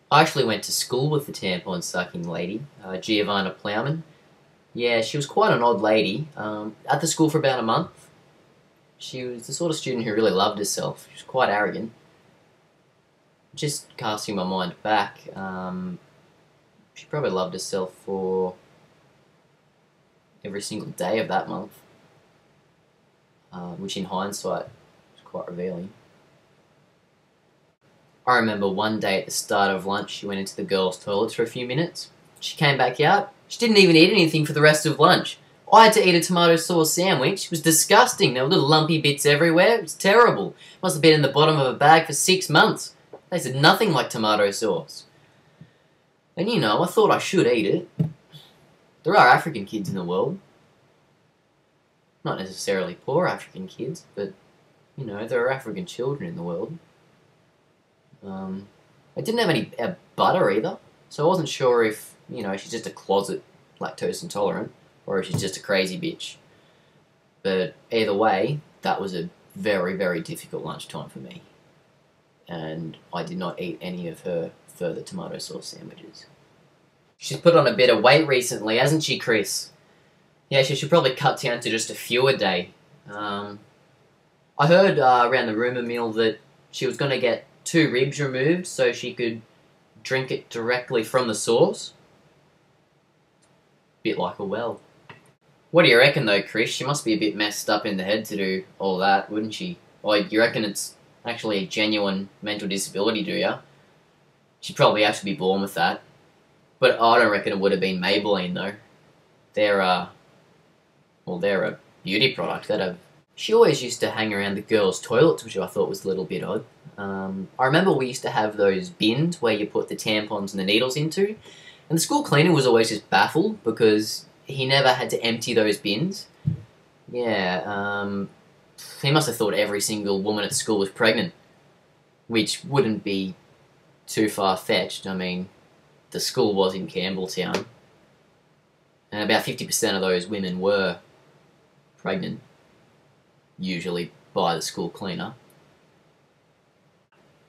I actually went to school with the tampon sucking lady, Giovanna Plowman. Yeah, she was quite an odd lady. At the school for about a month. She was the sort of student who really loved herself. She was quite arrogant. Just casting my mind back, she probably loved herself for every single day of that month, which in hindsight is quite revealing. I remember one day at the start of lunch, she went into the girls' toilets for a few minutes. She came back out. She didn't even eat anything for the rest of lunch. I had to eat a tomato sauce sandwich. It was disgusting. There were little lumpy bits everywhere. It was terrible. Must have been in the bottom of a bag for 6 months. Tasted nothing like tomato sauce. And you know, I thought I should eat it. There are African kids in the world. Not necessarily poor African kids, but, you know, there are African children in the world. I didn't have any butter either, so I wasn't sure if, you know, she's just a closet lactose intolerant or if she's just a crazy bitch. But either way, that was a very, very difficult lunchtime for me. And I did not eat any of her further tomato sauce sandwiches. She's put on a bit of weight recently, hasn't she, Chris? Yeah, she should probably cut down to just a few a day. I heard around the rumour mill that she was going to get 2 ribs removed so she could drink it directly from the source. Bit like a well. What do you reckon though, Chris? She must be a bit messed up in the head to do all that, wouldn't she? Like, you reckon it's actually a genuine mental disability, do ya? She'd probably have to be born with that. But I don't reckon it would have been Maybelline though. They're a beauty product that have... She always used to hang around the girls' toilets, which I thought was a little bit odd. I remember we used to have those bins where you put the tampons and the needles into, and the school cleaner was always just baffled because he never had to empty those bins. Yeah, he must have thought every single woman at school was pregnant, which wouldn't be too far-fetched. I mean, the school was in Campbelltown, and about 50% of those women were pregnant, usually by the school cleaner.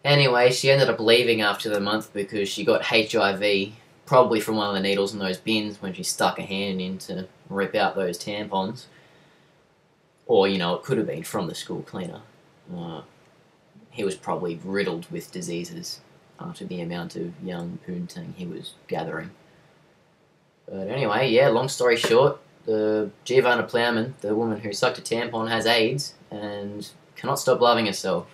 Anyway, she ended up leaving after the month because she got HIV, probably from one of the needles in those bins when she stuck a hand in to rip out those tampons. Or, you know, it could have been from the school cleaner. He was probably riddled with diseases after the amount of young poontang he was gathering. But anyway, yeah, long story short, the Giovanna Plowman, the woman who sucked a tampon, has AIDS and cannot stop loving herself.